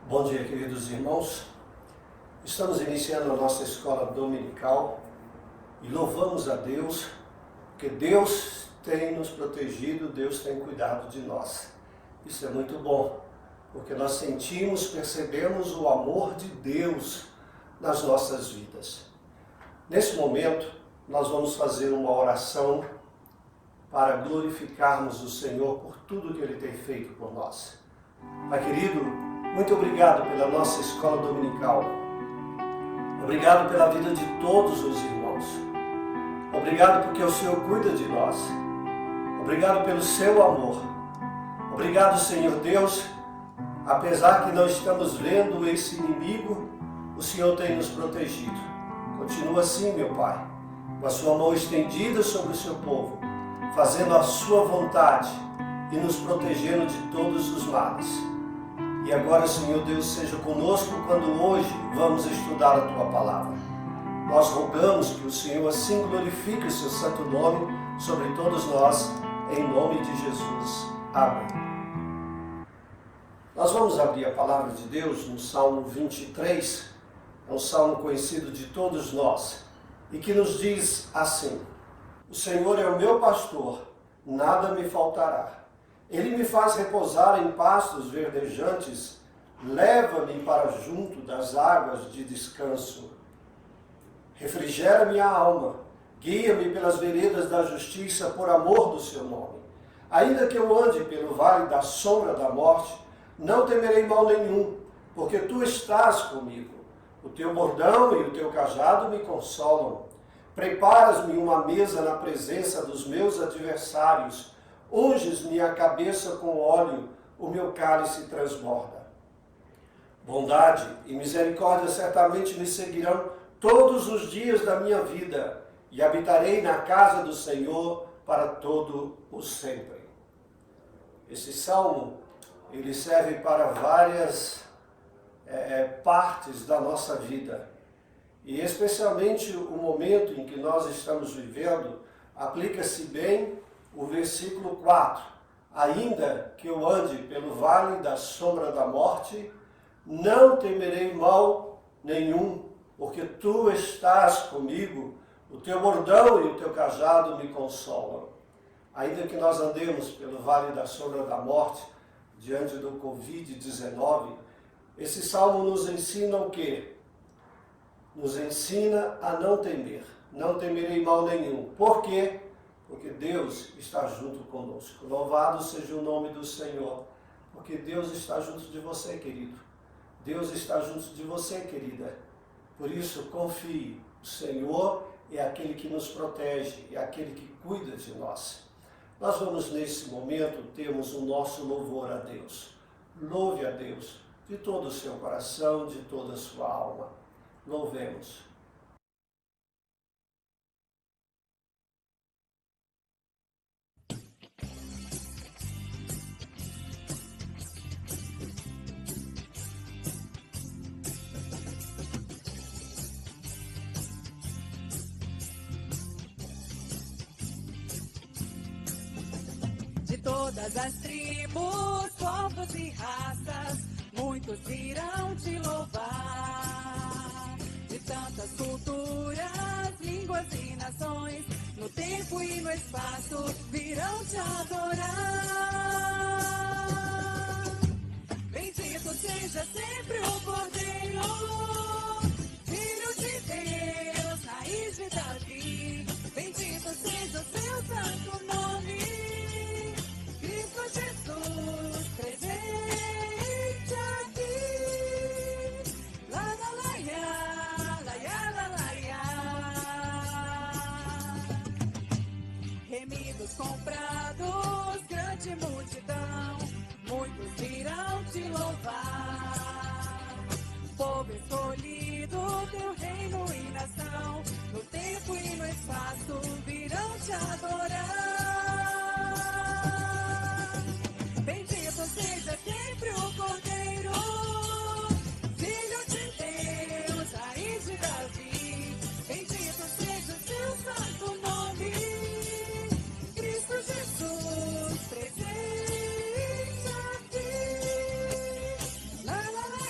Bom dia, queridos irmãos. Estamos iniciando a nossa escola dominical e louvamos a Deus, porque Deus tem nos protegido, Deus tem cuidado de nós. Isso é muito bom, porque nós sentimos, percebemos o amor de Deus nas nossas vidas. Nesse momento, nós vamos fazer uma oração para glorificarmos o Senhor por tudo que Ele tem feito por nós. Pai querido, muito obrigado pela nossa escola dominical. Obrigado pela vida de todos os irmãos. Obrigado porque o Senhor cuida de nós. Obrigado pelo seu amor. Obrigado, Senhor Deus, apesar que não estamos vendo esse inimigo, o Senhor tem nos protegido. Continua assim, meu Pai, com a sua mão estendida sobre o seu povo, fazendo a sua vontade e nos protegendo de todos os males. E agora, Senhor Deus, seja conosco quando hoje vamos estudar a Tua Palavra. Nós rogamos que o Senhor assim glorifique o Seu santo nome sobre todos nós, em nome de Jesus. Amém. Nós vamos abrir a Palavra de Deus no Salmo 23, é um salmo conhecido de todos nós, e que nos diz assim: O Senhor é o meu pastor, nada me faltará. Ele me faz repousar em pastos verdejantes, leva-me para junto das águas de descanso. Refrigera minha alma, guia-me pelas veredas da justiça por amor do seu nome. Ainda que eu ande pelo vale da sombra da morte, não temerei mal nenhum, porque tu estás comigo. O teu bordão e o teu cajado me consolam. Preparas-me uma mesa na presença dos meus adversários. Unges minha cabeça com óleo, o meu cálice transborda. Bondade e misericórdia certamente me seguirão todos os dias da minha vida, e habitarei na casa do Senhor para todo o sempre. Esse salmo, ele serve para várias partes da nossa vida, e especialmente o momento em que nós estamos vivendo, aplica-se bem o versículo 4, ainda que eu ande pelo vale da sombra da morte, não temerei mal nenhum, porque tu estás comigo, o teu bordão e o teu cajado me consolam. Ainda que nós andemos pelo vale da sombra da morte, diante do Covid-19, esse salmo nos ensina o quê? Nos ensina a não temer, não temerei mal nenhum. Por quê? Porque Deus está junto conosco. Louvado seja o nome do Senhor, porque Deus está junto de você, querido. Deus está junto de você, querida. Por isso, confie. O Senhor é aquele que nos protege, é aquele que cuida de nós. Nós vamos, nesse momento, termos o nosso louvor a Deus. Louve a Deus de todo o seu coração, de toda a sua alma. Louvemos. De todas as tribos, povos e raças, muitos irão te louvar. De tantas culturas, línguas e nações, no tempo e no espaço, virão te adorar. Bendito seja sempre o Cordeiro, Filho de Deus, raiz de Davi. Bendito seja o seu santo nome. Jesus presente aqui, la la la ya, la ya la la ya. Remidos, comprados, grande multidão, muitos irão te louvar. Povo escolhido, teu reino e nação, no tempo e no espaço virão te adorar. Bendito seja sempre o Cordeiro, Filho de Deus, raiz de Davi. Bendito seja o seu santo nome, Cristo Jesus presente aqui. La la la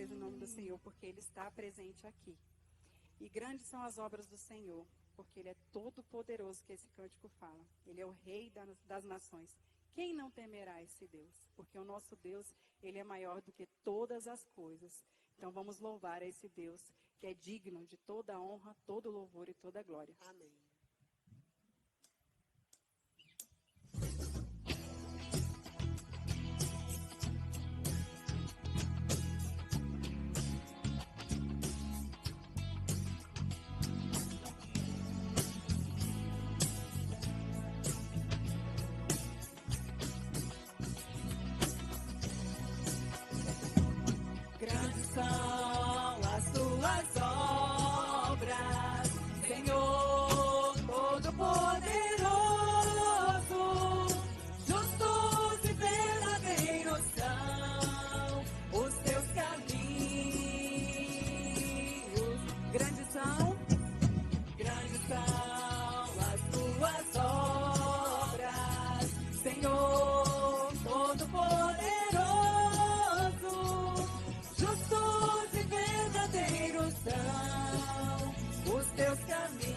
seja o nome do Senhor, porque Ele está presente aqui. E grandes são as obras do Senhor, porque Ele é todo poderoso, que esse cântico fala. Ele é o Rei das nações. Quem não temerá esse Deus? Porque o nosso Deus, Ele é maior do que todas as coisas. Então vamos louvar a esse Deus, que é digno de toda a honra, todo o louvor e toda a glória. Amém. Grandes são as tuas obras, Senhor Todo-Poderoso. Justos e verdadeiros são os teus caminhos. Grandes são as tuas obras, Senhor Todo-Poderoso. Justos e verdadeiros são os teus caminhos.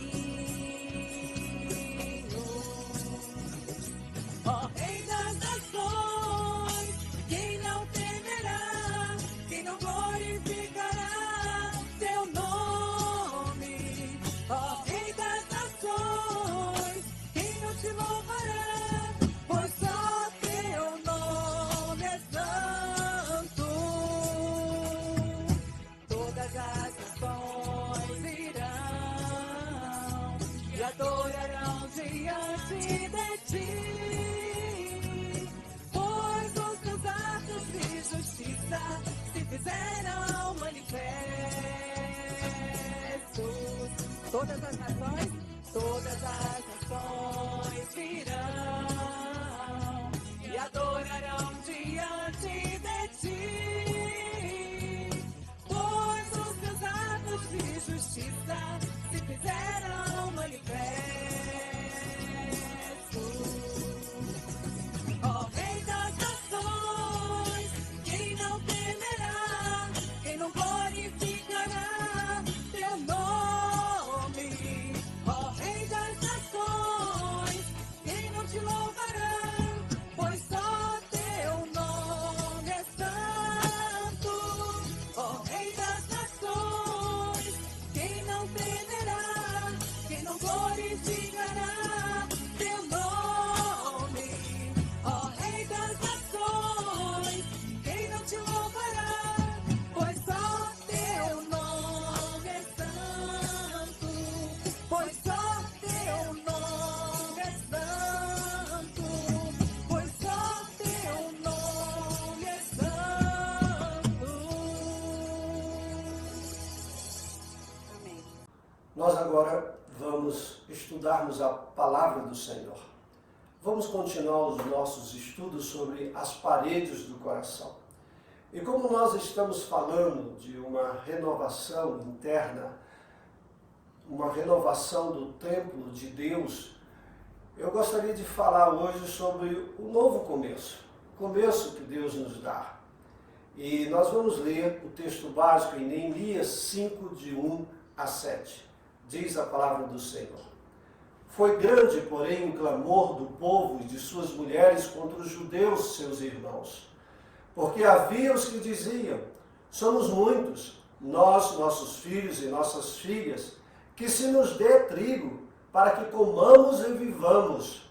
Ó Rei das nações, quem não temerá, quem não glorificará teu nome? Ó Rei das nações, quem não te louvará, pois só teu nome é santo. Todas as nações virão e adorarão diante de ti, pois os teus atos de justiça se fizeram manifestos. Todas as nações virão e adorarão diante de ti, pois os teus atos de justiça se fizeram manifestos. Ó Rei das nações, quem não temerá, quem não glorificará teu nome? Ó Rei das nações, quem não te louvará, pois só teu nome é santo. Ó Rei das nações, quem não temerá, quem não glorificará teu nome? Ó Rei das nações, quem não te louvará, pois só teu nome é santo. Pois só teu nome é santo. Pois só teu nome é santo. Amém. Nós agora vamos estudarmos a palavra do Senhor. Vamos continuar os nossos estudos sobre as paredes do coração. E como nós estamos falando de uma renovação interna, uma renovação do templo de Deus, eu gostaria de falar hoje sobre o novo começo, o começo que Deus nos dá. E nós vamos ler o texto básico em Neemias 5, de 1 a 7. Diz a palavra do Senhor. Foi grande, porém, o clamor do povo e de suas mulheres contra os judeus, seus irmãos. Porque havia os que diziam, somos muitos, nós, nossos filhos e nossas filhas, que se nos dê trigo, para que comamos e vivamos.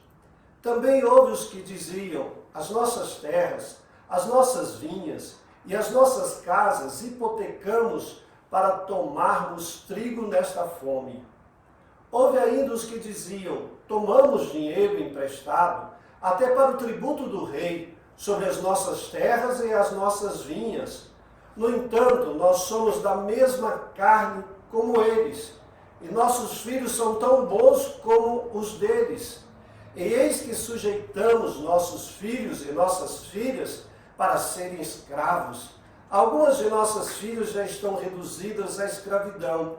Também houve os que diziam, as nossas terras, as nossas vinhas e as nossas casas hipotecamos para tomarmos trigo nesta fome. Houve ainda os que diziam, tomamos dinheiro emprestado, até para o tributo do rei, sobre as nossas terras e as nossas vinhas. No entanto, nós somos da mesma carne como eles, e nossos filhos são tão bons como os deles. E eis que sujeitamos nossos filhos e nossas filhas para serem escravos. Algumas de nossas filhas já estão reduzidas à escravidão.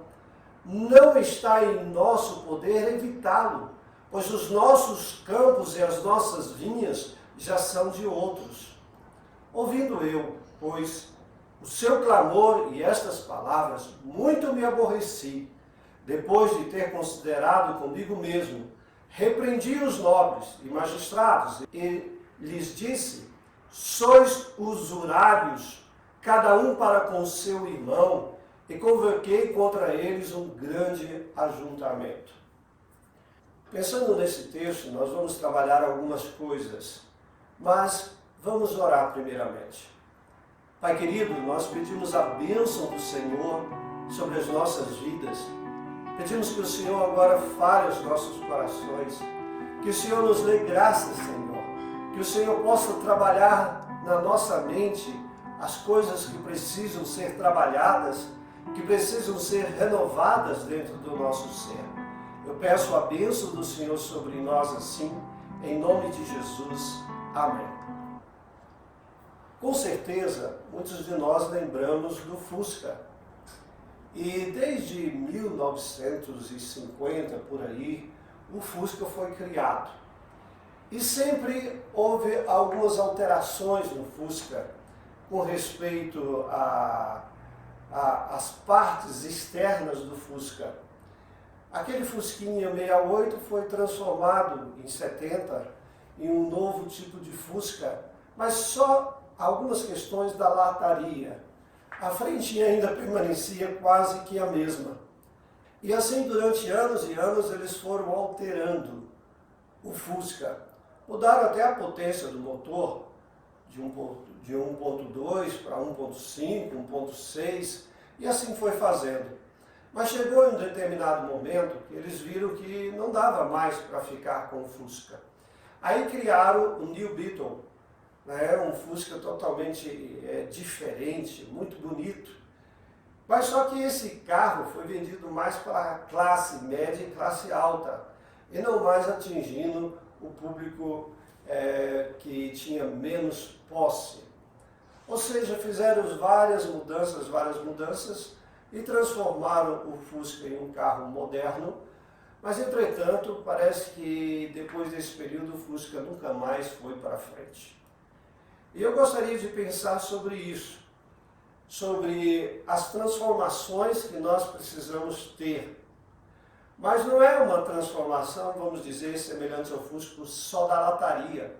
Não está em nosso poder evitá-lo, pois os nossos campos e as nossas vinhas já são de outros. Ouvindo eu, pois, o seu clamor e estas palavras muito me aborreci. Depois de ter considerado comigo mesmo, repreendi os nobres e magistrados e lhes disse: sois usurários, cada um para com seu irmão, e convoquei contra eles um grande ajuntamento. Pensando nesse texto, nós vamos trabalhar algumas coisas, mas vamos orar primeiramente. Pai querido, nós pedimos a bênção do Senhor sobre as nossas vidas. Pedimos que o Senhor agora fale aos nossos corações, que o Senhor nos dê graça, Senhor, que o Senhor possa trabalhar na nossa mente as coisas que precisam ser trabalhadas, que precisam ser renovadas dentro do nosso ser. Eu peço a bênção do Senhor sobre nós assim, em nome de Jesus. Amém. Com certeza, muitos de nós lembramos do Fusca. E desde 1950, por aí, o Fusca foi criado. E sempre houve algumas alterações no Fusca com respeito às partes externas do Fusca. Aquele Fusquinha 68 foi transformado em 70 em um novo tipo de Fusca, mas só algumas questões da lataria. A frente ainda permanecia quase que a mesma. E assim, durante anos e anos, eles foram alterando o Fusca. Mudaram até a potência do motor, de 1.2 para 1.5, 1.6, e assim foi fazendo. Mas chegou em um determinado momento que eles viram que não dava mais para ficar com o Fusca. Aí criaram o New Beetle, um Fusca totalmente diferente, muito bonito. Mas só que esse carro foi vendido mais para a classe média e classe alta, e não mais atingindo o público que tinha menos posse. Ou seja, fizeram várias mudanças, e transformaram o Fusca em um carro moderno, mas entretanto parece que depois desse período o Fusca nunca mais foi para frente. E eu gostaria de pensar sobre isso, sobre as transformações que nós precisamos ter. Mas não é uma transformação, vamos dizer, semelhante ao Fusca só da lataria.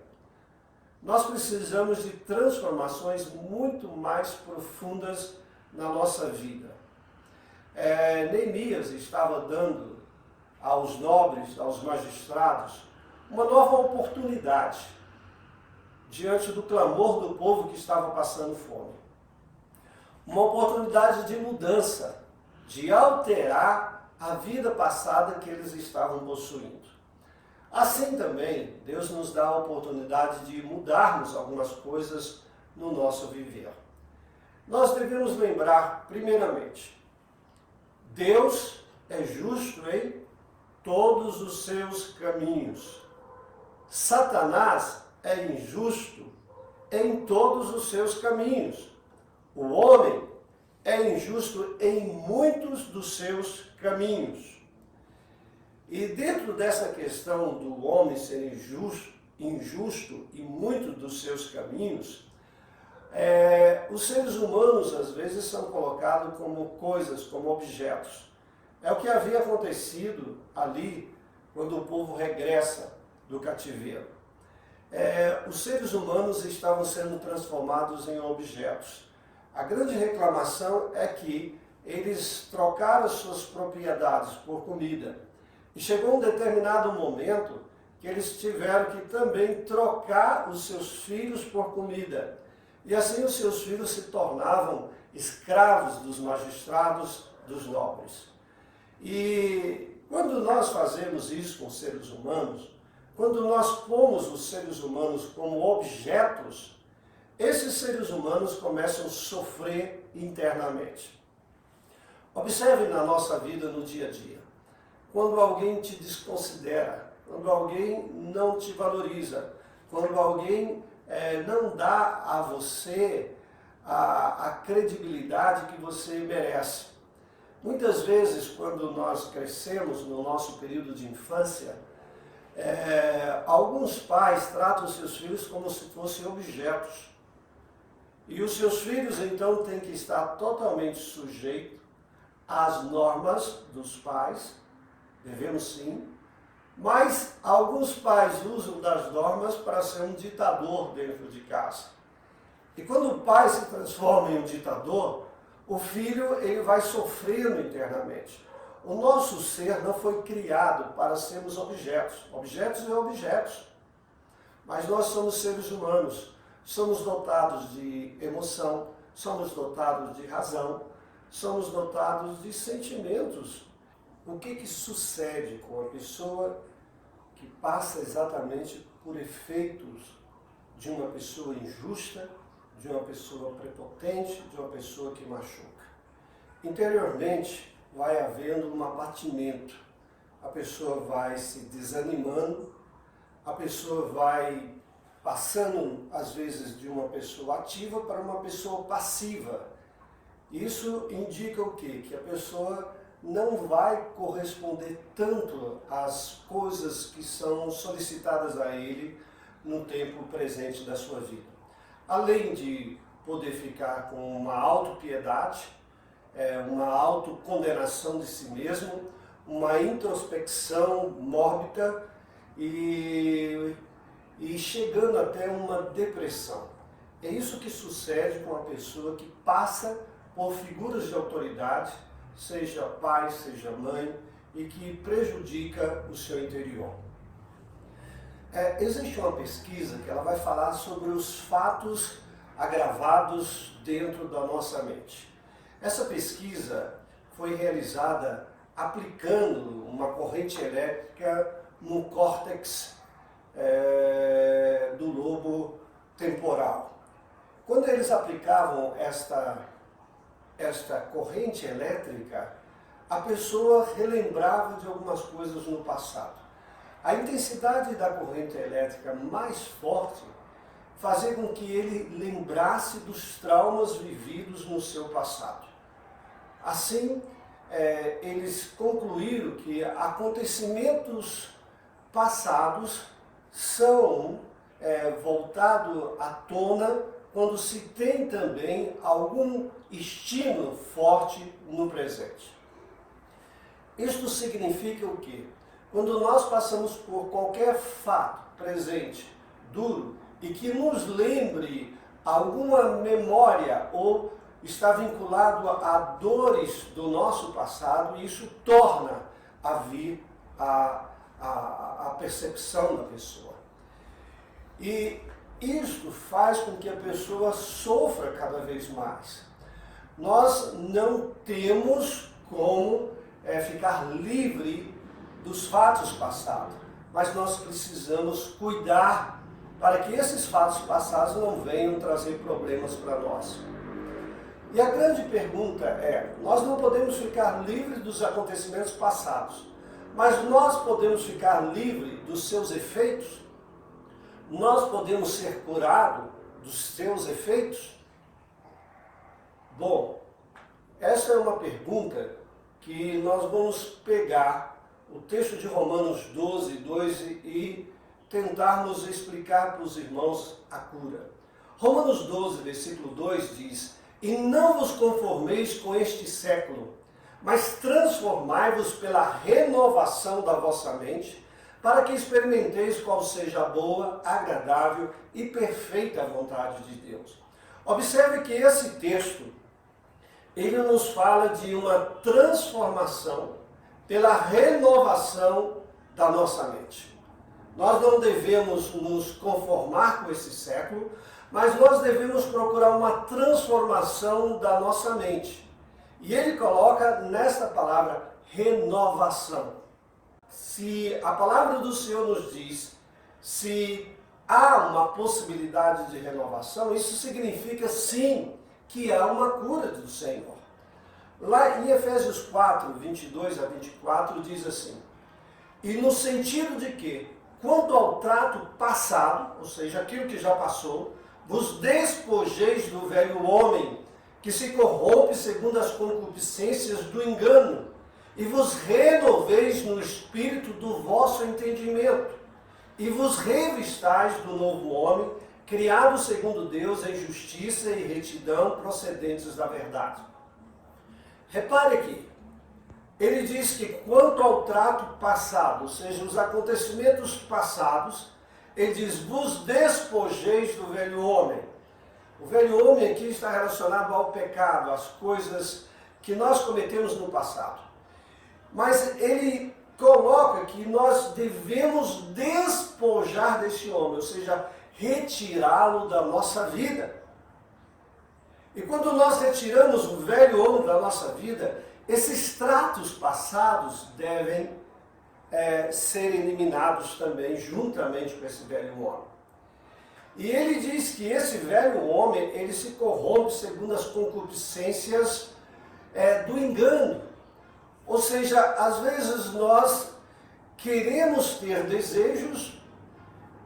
Nós precisamos de transformações muito mais profundas na nossa vida. Neemias estava dando aos nobres, aos magistrados, uma nova oportunidade diante do clamor do povo que estava passando fome. Uma oportunidade de mudança, de alterar a vida passada que eles estavam possuindo. Assim também, Deus nos dá a oportunidade de mudarmos algumas coisas no nosso viver. Nós devemos lembrar, primeiramente, Deus é justo em todos os seus caminhos. Satanás é injusto em todos os seus caminhos. O homem é injusto em muitos dos seus caminhos. E dentro dessa questão do homem ser injusto em muitos dos seus caminhos, os seres humanos às vezes são colocados como coisas, como objetos. É o que havia acontecido ali quando o povo regressa do cativeiro. Os seres humanos estavam sendo transformados em objetos. A grande reclamação é que eles trocaram suas propriedades por comida. E chegou um determinado momento que eles tiveram que também trocar os seus filhos por comida. E assim os seus filhos se tornavam escravos dos magistrados, dos nobres. E quando nós fazemos isso com os seres humanos, quando nós pomos os seres humanos como objetos, esses seres humanos começam a sofrer internamente. Observe na nossa vida no dia a dia. Quando alguém te desconsidera, quando alguém não te valoriza, quando alguém não dá a você a credibilidade que você merece. Muitas vezes, quando nós crescemos no nosso período de infância, alguns pais tratam seus filhos como se fossem objetos. E os seus filhos, então, têm que estar totalmente sujeitos às normas dos pais, devemos sim, mas alguns pais usam das normas para ser um ditador dentro de casa. E quando o pai se transforma em um ditador, o filho ele vai sofrendo internamente. O nosso ser não foi criado para sermos objetos. Objetos e objetos. Mas nós somos seres humanos. Somos dotados de emoção, somos dotados de razão, somos dotados de sentimentos. O que sucede com a pessoa que passa exatamente por efeitos de uma pessoa injusta, de uma pessoa prepotente, de uma pessoa que machuca? Interiormente vai havendo um abatimento, a pessoa vai se desanimando, a pessoa vai passando, às vezes, de uma pessoa ativa para uma pessoa passiva. Isso indica o quê? Que a pessoa não vai corresponder tanto às coisas que são solicitadas a ele no tempo presente da sua vida. Além de poder ficar com uma autopiedade, uma autocondenação de si mesmo, uma introspecção mórbida e chegando até uma depressão. É isso que sucede com a pessoa que passa por figuras de autoridade, seja pai, seja mãe, e que prejudica o seu interior. Existe uma pesquisa que ela vai falar sobre os fatos agravados dentro da nossa mente. Essa pesquisa foi realizada aplicando uma corrente elétrica no córtex do lobo temporal. Quando eles aplicavam esta corrente elétrica, a pessoa relembrava de algumas coisas no passado. A intensidade da corrente elétrica mais forte fazia com que ele lembrasse dos traumas vividos no seu passado. Assim, eles concluíram que acontecimentos passados são voltados à tona quando se tem também algum estímulo forte no presente. Isto significa o quê? Quando nós passamos por qualquer fato presente, duro, e que nos lembre alguma memória ou está vinculado a dores do nosso passado, isso torna a vir a percepção da pessoa. E isto faz com que a pessoa sofra cada vez mais. Nós não temos como ficar livre dos fatos passados, mas nós precisamos cuidar para que esses fatos passados não venham trazer problemas para nós. E a grande pergunta nós não podemos ficar livres dos acontecimentos passados, mas nós podemos ficar livres dos seus efeitos? Nós podemos ser curados dos seus efeitos? Bom, essa é uma pergunta que nós vamos pegar o texto de Romanos 12, 2 e tentarmos explicar para os irmãos a cura. Romanos 12, versículo 2 diz: "E não vos conformeis com este século, mas transformai-vos pela renovação da vossa mente, para que experimenteis qual seja a boa, agradável e perfeita vontade de Deus." Observe que esse texto, ele nos fala de uma transformação pela renovação da nossa mente. Nós não devemos nos conformar com esse século, mas nós devemos procurar uma transformação da nossa mente. E ele coloca nesta palavra renovação. Se a palavra do Senhor nos diz, se há uma possibilidade de renovação, isso significa sim que há uma cura do Senhor. Lá em Efésios 4, 22 a 24, diz assim: "E no sentido de que, quanto ao trato passado, ou seja, aquilo que já passou, vos despojeis do velho homem, que se corrompe segundo as concupiscências do engano, e vos renoveis no espírito do vosso entendimento, e vos revistais do novo homem, criado segundo Deus em justiça e retidão procedentes da verdade. Repare aqui, ele diz que quanto ao trato passado, ou seja, os acontecimentos passados, ele diz, vos despojeis do velho homem. O velho homem aqui está relacionado ao pecado, às coisas que nós cometemos no passado. Mas ele coloca que nós devemos despojar desse homem, ou seja, retirá-lo da nossa vida. E quando nós retiramos o velho homem da nossa vida, esses tratos passados devem ser eliminados também, juntamente com esse velho homem. E ele diz que esse velho homem, ele se corrompe segundo as concupiscências do engano. Ou seja, às vezes nós queremos ter desejos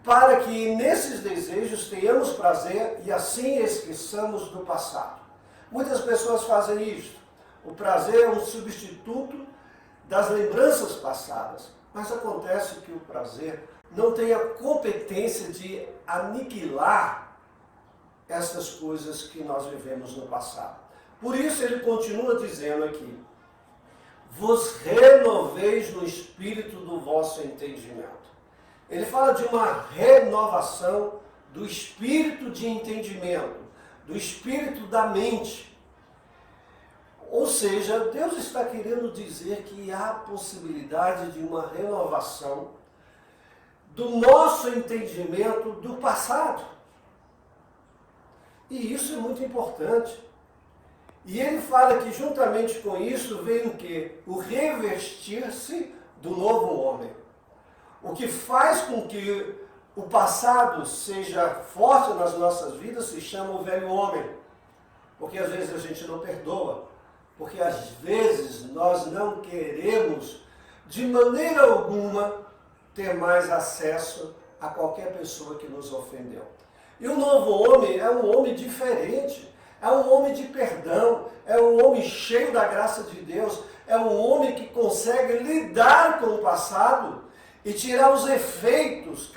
para que nesses desejos tenhamos prazer e assim esqueçamos do passado. Muitas pessoas fazem isso. O prazer é um substituto das lembranças passadas, mas acontece que o prazer não tem a competência de aniquilar essas coisas que nós vivemos no passado. Por isso ele continua dizendo aqui, vos renoveis no espírito do vosso entendimento. Ele fala de uma renovação do espírito de entendimento, do espírito da mente. Ou seja, Deus está querendo dizer que há possibilidade de uma renovação do nosso entendimento do passado. E isso é muito importante. E ele fala que juntamente com isso vem o quê? O revestir-se do novo homem. O que faz com que o passado seja forte nas nossas vidas se chama o velho homem. Porque às vezes a gente não perdoa. Porque às vezes nós não queremos, de maneira alguma, ter mais acesso a qualquer pessoa que nos ofendeu. E o novo homem é um homem diferente, é um homem de perdão, é um homem cheio da graça de Deus, é um homem que consegue lidar com o passado e tirar os efeitos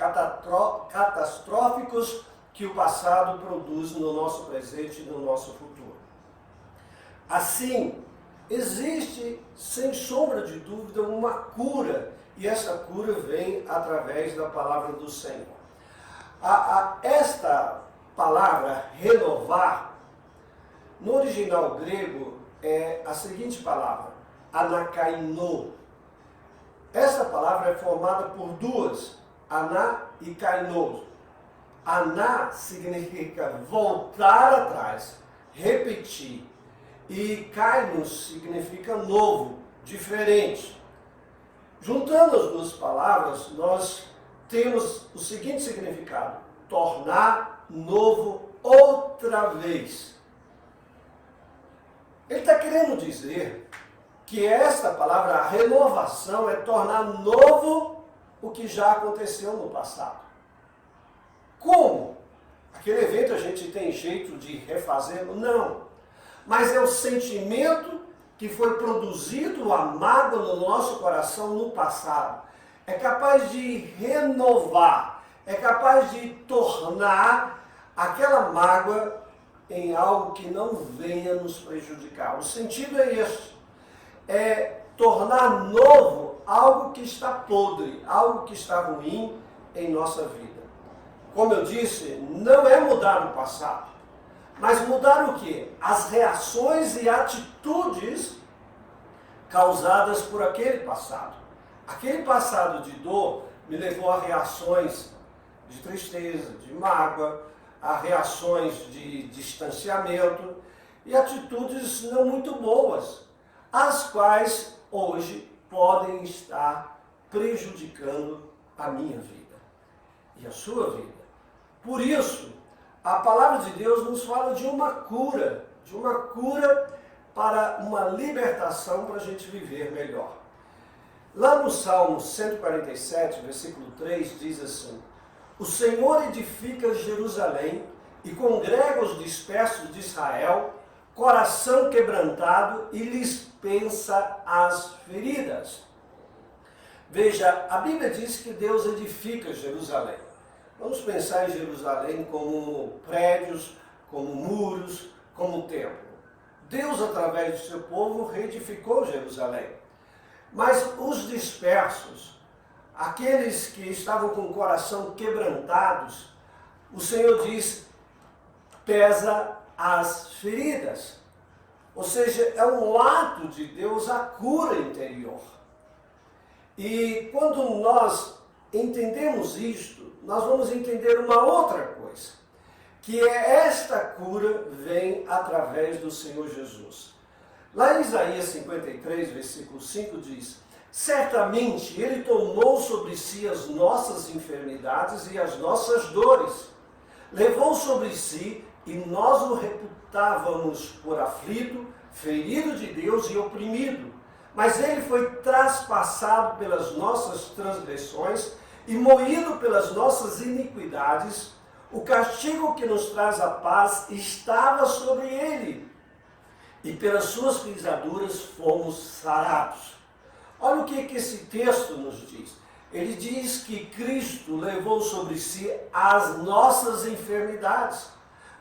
catastróficos que o passado produz no nosso presente e no nosso futuro. Assim, existe, sem sombra de dúvida, uma cura, e essa cura vem através da palavra do Senhor. Esta palavra, renovar, no original grego, é a seguinte palavra, anakaino. Essa palavra é formada por duas, ana e kaino. Ana significa voltar atrás, repetir. E kainos significa novo, diferente. Juntando as duas palavras, nós temos o seguinte significado: tornar novo outra vez. Ele está querendo dizer que esta palavra, a renovação, é tornar novo o que já aconteceu no passado. Como? Aquele evento a gente tem jeito de refazê-lo? Não. Mas é o sentimento que foi produzido, a mágoa no nosso coração no passado. É capaz de renovar, é capaz de tornar aquela mágoa em algo que não venha nos prejudicar. O sentido é este, é tornar novo algo que está podre, algo que está ruim em nossa vida. Como eu disse, não é mudar o passado. Mas mudar o quê? As reações e atitudes causadas por aquele passado. Aquele passado de dor me levou a reações de tristeza, de mágoa, a reações de distanciamento e atitudes não muito boas, as quais hoje podem estar prejudicando a minha vida e a sua vida. Por isso, a palavra de Deus nos fala de uma cura para uma libertação para a gente viver melhor. Lá no Salmo 147, versículo 3, diz assim: o Senhor edifica Jerusalém e congrega os dispersos de Israel, coração quebrantado, e lhes pensa as feridas. Veja, a Bíblia diz que Deus edifica Jerusalém. Vamos pensar em Jerusalém como prédios, como muros, como templo. Deus, através do seu povo, reedificou Jerusalém. Mas os dispersos, aqueles que estavam com o coração quebrantados, o Senhor diz, pesa as feridas. Ou seja, é um ato de Deus a cura interior. E quando nós entendemos isto, nós vamos entender uma outra coisa, que é esta cura vem através do Senhor Jesus. Lá em Isaías 53, versículo 5 diz, certamente Ele tomou sobre si as nossas enfermidades e as nossas dores, levou sobre si e nós o reputávamos por aflito, ferido de Deus e oprimido. Mas Ele foi traspassado pelas nossas transgressões e moído pelas nossas iniquidades. O castigo que nos traz a paz estava sobre Ele, e pelas suas pisaduras fomos sarados. Olha o que esse texto nos diz. Ele diz que Cristo levou sobre si as nossas enfermidades,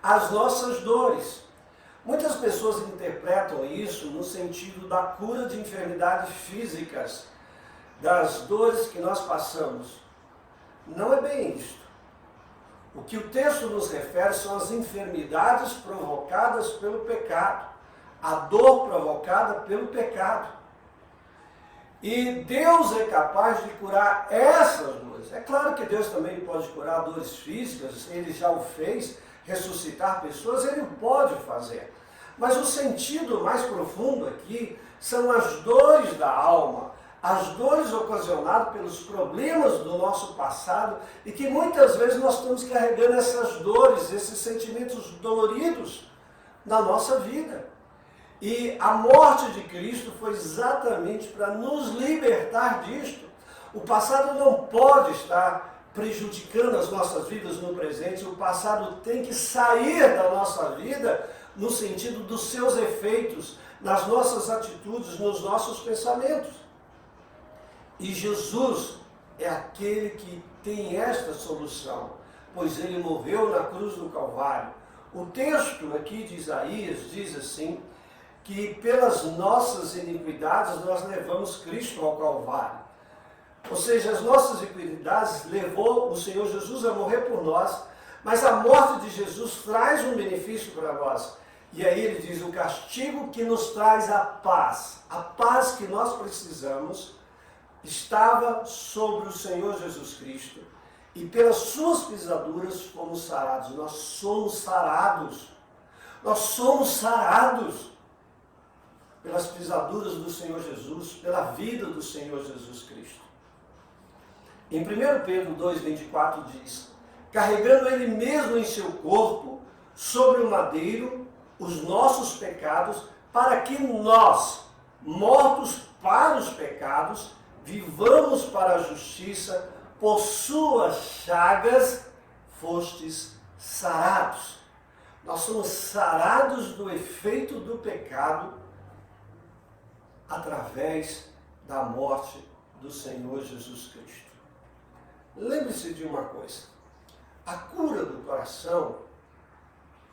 as nossas dores. Muitas pessoas interpretam isso no sentido da cura de enfermidades físicas, das dores que nós passamos. Não é bem isto. O que o texto nos refere são as enfermidades provocadas pelo pecado, a dor provocada pelo pecado. E Deus é capaz de curar essas dores. É claro que Deus também pode curar dores físicas, Ele já o fez, ressuscitar pessoas, Ele pode fazer. Mas o sentido mais profundo aqui são as dores da alma, as dores ocasionadas pelos problemas do nosso passado e que muitas vezes nós estamos carregando essas dores, esses sentimentos doloridos na nossa vida. E a morte de Cristo foi exatamente para nos libertar disto. O passado não pode estar prejudicando as nossas vidas no presente, o passado tem que sair da nossa vida no sentido dos seus efeitos, nas nossas atitudes, nos nossos pensamentos. E Jesus é aquele que tem esta solução, pois Ele morreu na cruz do Calvário. O texto aqui de Isaías diz assim, que pelas nossas iniquidades nós levamos Cristo ao Calvário. Ou seja, as nossas iniquidades levou o Senhor Jesus a morrer por nós, mas a morte de Jesus traz um benefício para nós. E aí ele diz, o castigo que nos traz a paz que nós precisamos, estava sobre o Senhor Jesus Cristo, e pelas suas pisaduras fomos sarados. Nós somos sarados. Nós somos sarados pelas pisaduras do Senhor Jesus, pela vida do Senhor Jesus Cristo. Em 1 Pedro 2,24 diz, carregando Ele mesmo em seu corpo, sobre o madeiro, os nossos pecados, para que nós, mortos para os pecados, vivamos para a justiça, por suas chagas fostes sarados. Nós somos sarados do efeito do pecado através da morte do Senhor Jesus Cristo. Lembre-se de uma coisa, a cura do coração,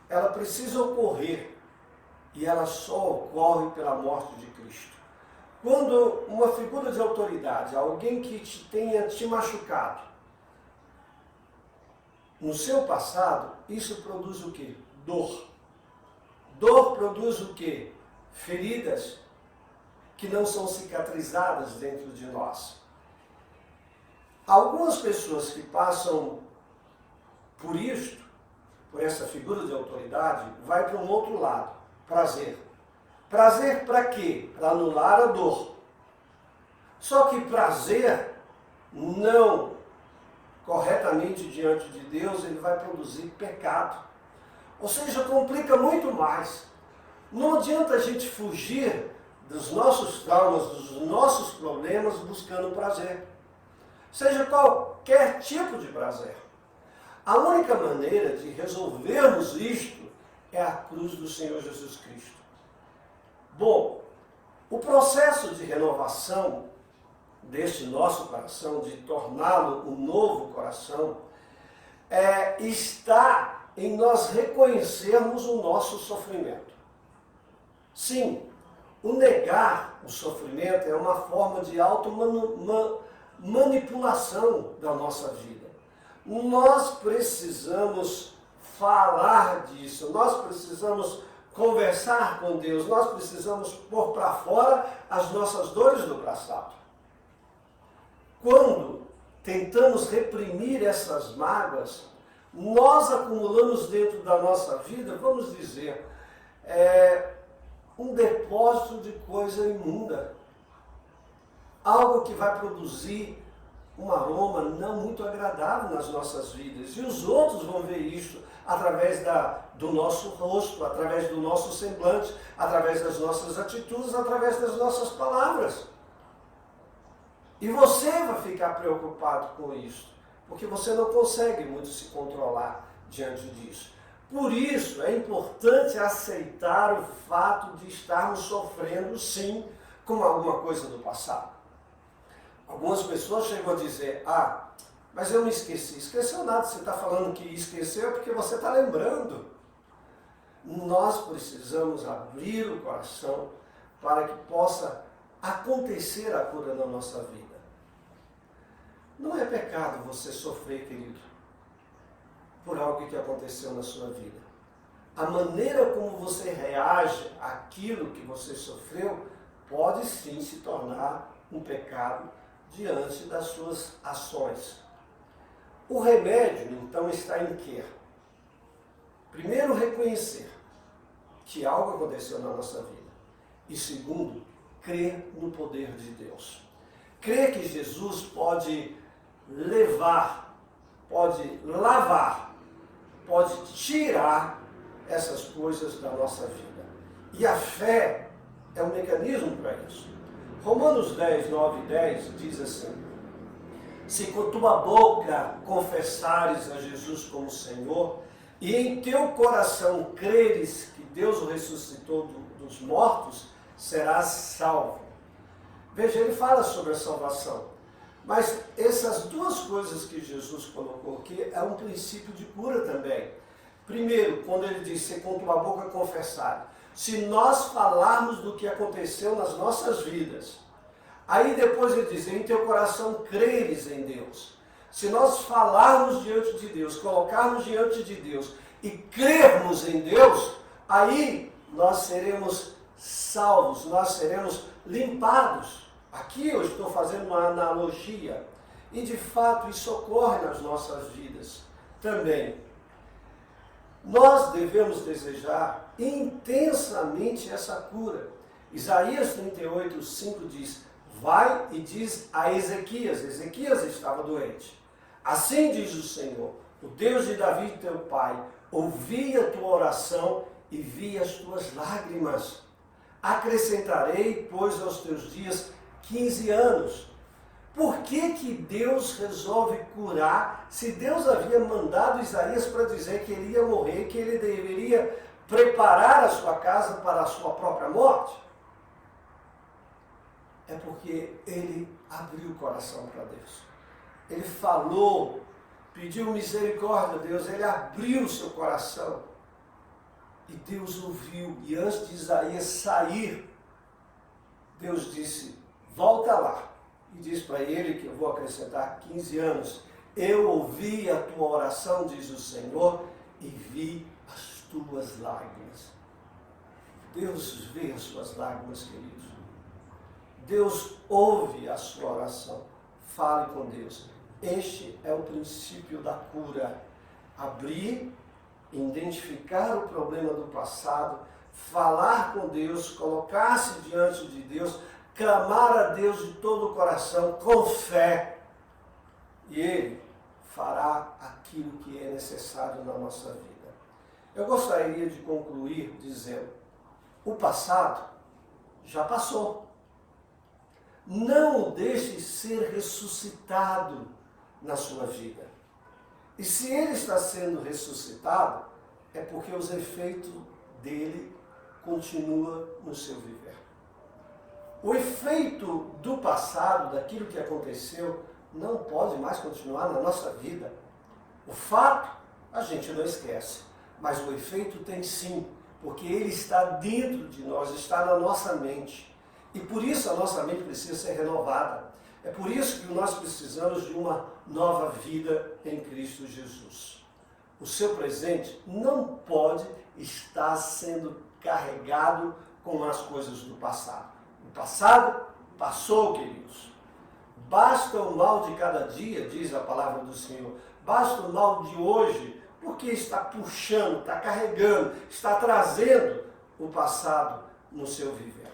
ela precisa ocorrer, e ela só ocorre pela morte de Cristo. Quando uma figura de autoridade, alguém que tenha te machucado, no seu passado, isso produz o quê? Dor. Dor produz o quê? Feridas que não são cicatrizadas dentro de nós. Algumas pessoas que passam por isto, por essa figura de autoridade, vai para um outro lado, prazer. Prazer para quê? Para anular a dor. Só que prazer, não corretamente diante de Deus, ele vai produzir pecado. Ou seja, complica muito mais. Não adianta a gente fugir dos nossos traumas, dos nossos problemas, buscando prazer. Seja qualquer tipo de prazer. A única maneira de resolvermos isto é a cruz do Senhor Jesus Cristo. Bom, o processo de renovação deste nosso coração, de torná-lo um novo coração, está em nós reconhecermos o nosso sofrimento. Sim, o negar o sofrimento é uma forma de automanipulação da nossa vida. Nós precisamos falar disso, nós precisamos conversar com Deus, nós precisamos pôr para fora as nossas dores do passado. Quando tentamos reprimir essas mágoas, nós acumulamos dentro da nossa vida, vamos dizer, um depósito de coisa imunda. Algo que vai produzir um aroma não muito agradável nas nossas vidas. E os outros vão ver isso através do nosso rosto, através do nosso semblante, através das nossas atitudes, através das nossas palavras. E você vai ficar preocupado com isso, porque você não consegue muito se controlar diante disso. Por isso, é importante aceitar o fato de estarmos sofrendo, sim, com alguma coisa do passado. Algumas pessoas chegam a dizer, mas eu me esqueci. Esqueceu nada, você está falando que esqueceu porque você está lembrando. Nós precisamos abrir o coração para que possa acontecer a cura na nossa vida. Não é pecado você sofrer, querido, por algo que aconteceu na sua vida. A maneira como você reage àquilo que você sofreu pode sim se tornar um pecado diante das suas ações. O remédio, então, está em quê? Primeiro, reconhecer que algo aconteceu na nossa vida. E segundo, crer no poder de Deus. Crer que Jesus pode levar, pode lavar, pode tirar essas coisas da nossa vida. E a fé é um mecanismo para isso. Romanos 10, 9 e 10 diz assim: se com tua boca confessares a Jesus como Senhor, e em teu coração creres que Deus o ressuscitou dos mortos, serás salvo. Veja, ele fala sobre a salvação. Mas essas duas coisas que Jesus colocou aqui é um princípio de cura também. Primeiro, quando ele diz, se com tua boca confessar. Se nós falarmos do que aconteceu nas nossas vidas, aí depois ele diz, em teu coração creres em Deus. Se nós falarmos diante de Deus, colocarmos diante de Deus e crermos em Deus, aí nós seremos salvos, nós seremos limpados. Aqui eu estou fazendo uma analogia e de fato isso ocorre nas nossas vidas também. Nós devemos desejar intensamente essa cura. Isaías 38, 5 diz, vai e diz a Ezequias estava doente. Assim diz o Senhor, o Deus de Davi teu pai, ouvi a tua oração e vi as tuas lágrimas. Acrescentarei, pois, aos teus dias 15 anos. Por que que Deus resolve curar, se Deus havia mandado Isaías para dizer que ele ia morrer, que ele deveria preparar a sua casa para a sua própria morte? É porque ele abriu o coração para Deus. Ele falou, pediu misericórdia a Deus, ele abriu o seu coração. E Deus ouviu, e antes de Isaías sair, Deus disse, volta lá. E diz para ele que eu vou acrescentar 15 anos. Eu ouvi a tua oração, diz o Senhor, e vi as tuas lágrimas. Deus vê as suas lágrimas, queridos. Deus ouve a sua oração. Fale com Deus. Este é o princípio da cura. Abrir, identificar o problema do passado, falar com Deus, colocar-se diante de Deus, clamar a Deus de todo o coração, com fé, e Ele fará aquilo que é necessário na nossa vida. Eu gostaria de concluir dizendo, o passado já passou. Não o deixe ser ressuscitado na sua vida. E se ele está sendo ressuscitado, é porque os efeitos dele continuam no seu viver. O efeito do passado, daquilo que aconteceu, não pode mais continuar na nossa vida. O fato, a gente não esquece, mas o efeito tem sim, porque ele está dentro de nós, está na nossa mente. E por isso a nossa mente precisa ser renovada. É por isso que nós precisamos de uma nova vida em Cristo Jesus. O seu presente não pode estar sendo carregado com as coisas do passado. O passado passou, queridos. Basta o mal de cada dia, diz a palavra do Senhor. Basta o mal de hoje, porque está puxando, está carregando, está trazendo o passado no seu viver.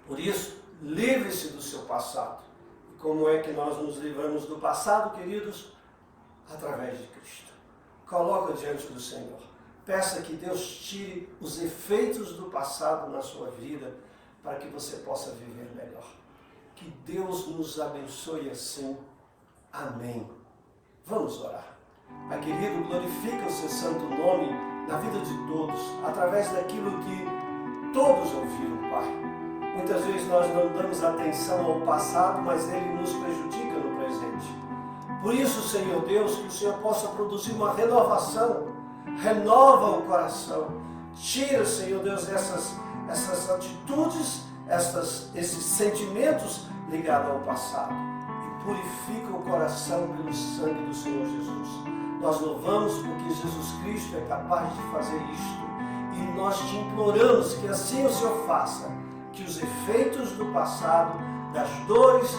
Por isso, livre-se do seu passado. E como é que nós nos livramos do passado, queridos? Através de Cristo. Coloca diante do Senhor. Peça que Deus tire os efeitos do passado na sua vida, para que você possa viver melhor. Que Deus nos abençoe assim. Amém. Vamos orar. Pai querido, glorifica o seu santo nome na vida de todos, através daquilo que todos ouviram, Pai. Muitas vezes nós não damos atenção ao passado, mas ele nos prejudica no presente. Por isso, Senhor Deus, que o Senhor possa produzir uma renovação, renova o coração. Tira, Senhor Deus, essas atitudes, esses sentimentos ligados ao passado. E purifica o coração pelo sangue do Senhor Jesus. Nós louvamos porque Jesus Cristo é capaz de fazer isto. E nós te imploramos que assim o Senhor faça, que os efeitos do passado, das dores,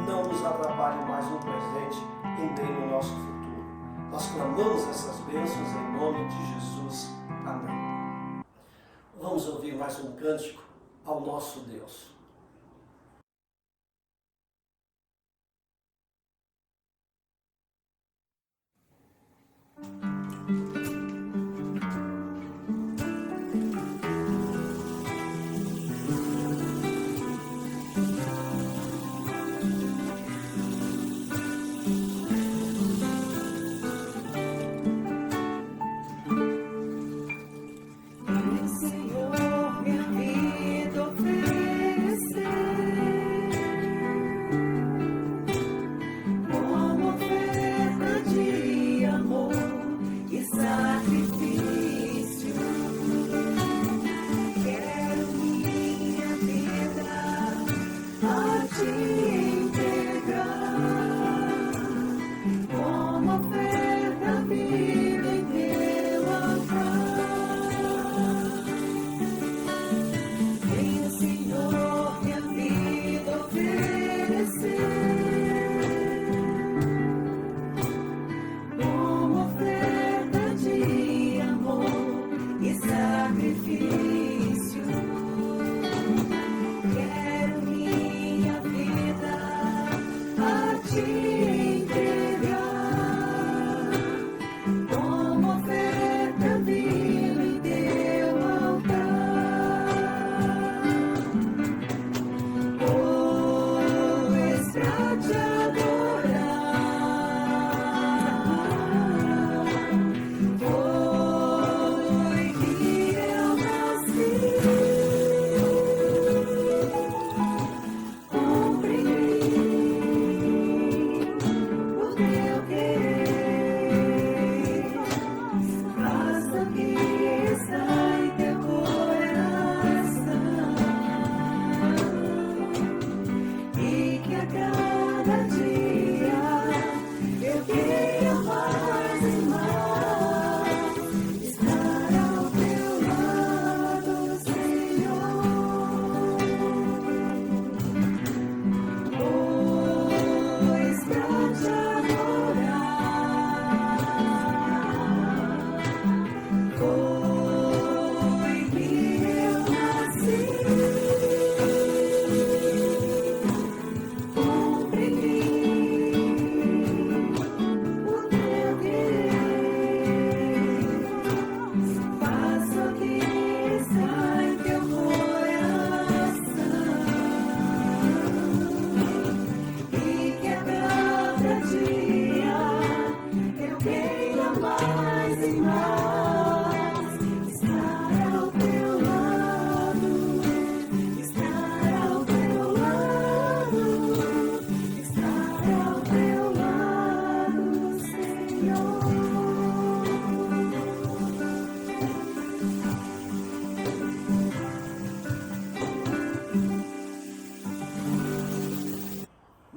não nos atrapalhem mais no presente e nem no nosso futuro. Nós clamamos essas bênçãos em nome de Jesus. Amém. Vamos ouvir mais um cântico ao nosso Deus.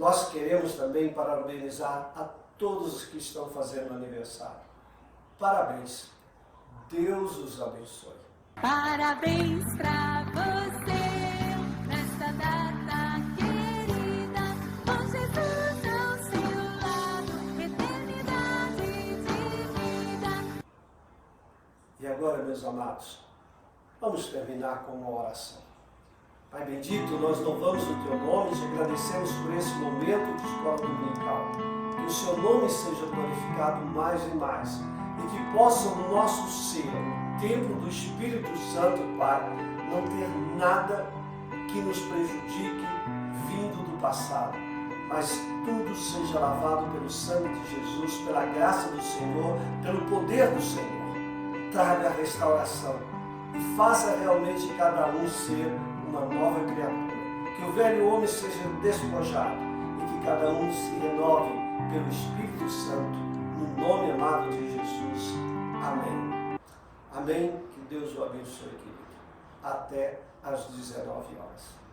nós queremos também parabenizar a todos os que estão fazendo aniversário. Parabéns. Deus os abençoe. Parabéns pra você nesta data querida, com Jesus ao seu lado, eternidade de vida. E agora, meus amados, vamos terminar com uma oração. Pai bendito, nós louvamos o Teu nome e te agradecemos por esse momento de escola dominical. Que o Seu nome seja glorificado mais e mais e que possa o nosso ser, templo do Espírito Santo, Pai, não ter nada que nos prejudique vindo do passado, mas tudo seja lavado pelo sangue de Jesus, pela graça do Senhor, pelo poder do Senhor. Traga a restauração e faça realmente cada um ser uma nova criatura. Que o velho homem seja despojado e que cada um se renove pelo Espírito Santo, no nome amado de Jesus. Amém. Amém. Que Deus o abençoe, querido. Até às 19 horas.